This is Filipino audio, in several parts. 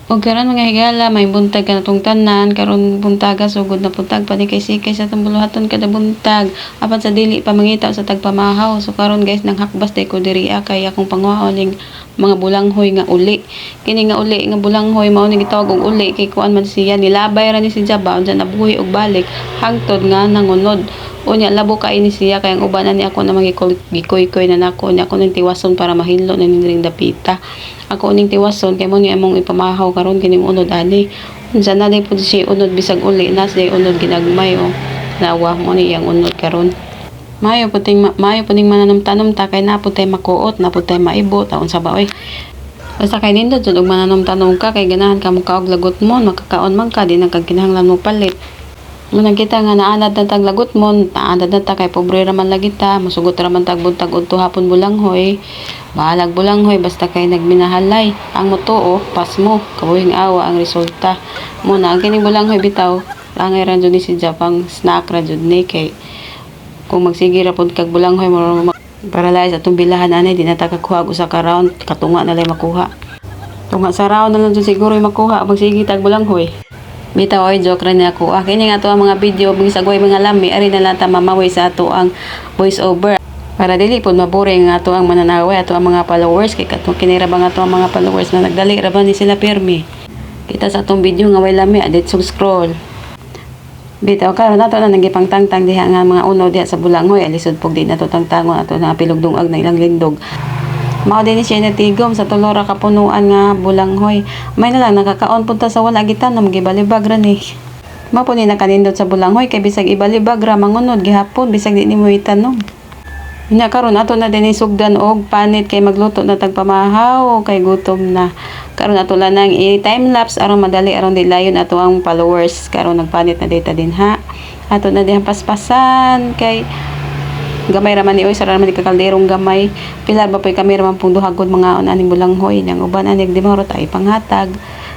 O karon mga higala, may buntag ka na tong tanan, karon buntaga, sugod na buntag, panikay-sikay sa itong buluhaton kada buntag, apan sa dili pa mangita sa tagpamahaw. So karon guys, nang hakbas day ko diri kay akong panguhaon mga bulanghoy nga uli. Kini nga uli nga bulanghoy mao ni gitawag og uli kay kuan man siya, nilabay ra ni si Jaba unsa nabuhi og balik hangtod nga nangunod. Unya labo kay ni siya kay ang uban ani ako na gikoy-koy na nako ni ako ning tiwason para mahilo na ning dapita. Ako ning tiwason kay mo ni among ipamahaw karon kini unod ani. Unsa na day pud siya unod bisag uli na siya unod ginagmay o. Nawa mo ni yang unod karon. Mayo puting mananom-tanom ta kay napud tay makuot, napud tay maibo taon sa baoy. Basta kay nindot jud og mananom-tanom ka kay ganahan ka mo kaog lagot mo, makakaon man ka di nang kagkinahanglan mo palit. Munang kita nga naanad na tag lagot mo, naanad na ta kay pobre ra man lagi ta, masugot ra man tag buntag udto hapon bulanghoy. Bahalag bulanghoy basta kay nagminahalay. Ang moto pas mo, kabuhing awa ang resulta. Muna ang kining bulanghoy bitaw, langay ra jud ni si Japang snack ra jud ni kay kung magsige ra pud kag bulanghoy mo para lahi sa atong bilahan ani di na ta kakuha og usa ka round, katunga na lay makuha. Tunga sa round na lang jud siguro makuha magsige tag bulanghoy. Bitaw oy joke ra ni ako. Kini nga to ang mga video bisag way mga lami ari na lang ta mamaway sa ato ang voice over. Para dili pod maboring nga ato ang mananaway ato ang mga followers kay katong kinira ba nga ato ang mga followers na nagdali ra ba ni sila pirmi. Kita sa atong video nga way lami adit scroll. Bitaw karon nato na nagipangtangtang diha nga mga uno diha sa bulanghoy alisod pog di nato tangtangon ato na pilugdungag na ilang lindog. Mao din siya natigom sa tulora ka punuan nga bulanghoy. May na lang nakakaon punta sa wala gitanom gibalibag ra ni. Mao po ni nakanindot sa bulanghoy kay bisag ibalibag ra mangunod gihapon bisag di nimo itanom. Nya karon ato na din sugdan og panit kay magluto na tagpamahaw kay gutom na. Karon ato lang nang i-time lapse aron madali aron di layon ato ang followers karon nagpanit na data din ha. Ato na din paspasan kay gamay raman ni oy sara raman kakalderong gamay pilar ba poy kami raman pung duhagod mga aning bulanghoy nang uban ani di mahurot ay panghatag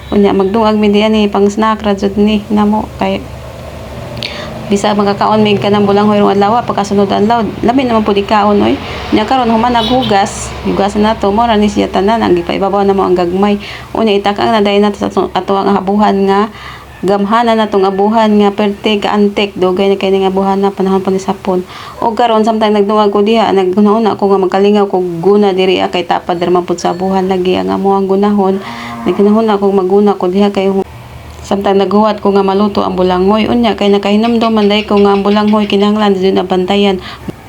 unya magdungag mi diyan ni pang snack ra jud ni namo kay bisa magkakaon mig kanang bulanghoy rong adlaw pagkasunod adlaw labi naman pud ikaon oy nya karon human naghugas hugasan nato mo ra ni siya tanan ang gipaibabaw na mo ang gagmay unya itakang na dayon nato sa ato ang habuhan nga gamhanan natong abuhan nga perte ka antek dugay na kay nga abuhan na panahon pa ni sapon o karon samtang nagdungag ko diha naggunahon ako nga magkalingaw ko guna diri kay tapad ra man pud sa abuhan lagi ang amo ang gunahon naggunahon ako maguna ko diha kay samtang naghuwat ko nga maluto ang bulanghoy unya kay nakahinumdom man day ko nga ang bulanghoy kinahanglan dili na bantayan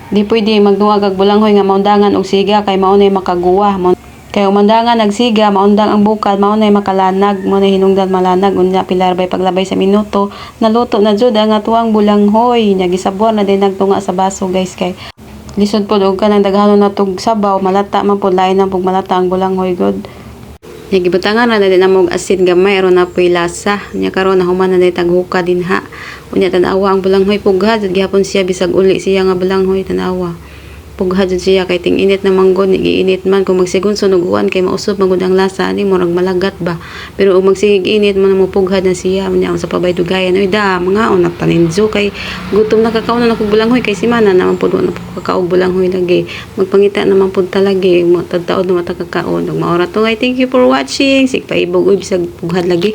di pwede magdungag og bulanghoy nga maundangan og siga kay mao nay makaguwa kay umandangan nagsiga maundang ang bukal mao nay makalanag mo nay hinungdan malanag unya pilar bay paglabay sa minuto naluto na jud ang atuang bulanghoy nya gisabwan na din nagtunga sa baso guys kay lisod pod og kanang daghanon natog sabaw malata man pod lain ang pug malata ang bulanghoy god nya gibutangan na din amog asin gamay aron napoy lasa nya karon nahuman na din taghuka din ha unya tan-awa ang bulanghoy pugha jud gihapon siya bisag uli siya nga bulanghoy tan-awa pugha jud siya kay ting init na manggod giinit man kung magsigon sunuguan kay mausop magud ang lasa ani murag malagat ba pero ug magsigig init man mo pugha na siya unya sa pabay dugayan oy da mga onak taninjo kay gutom na kakaon na kog bulanghoy kay simana naman pud na kakaog bulanghoy lagi magpangita naman pud talagi mo tadtaod na mata kakaon ug maora to ay thank you for watching sig paibog bisag pughad lagi.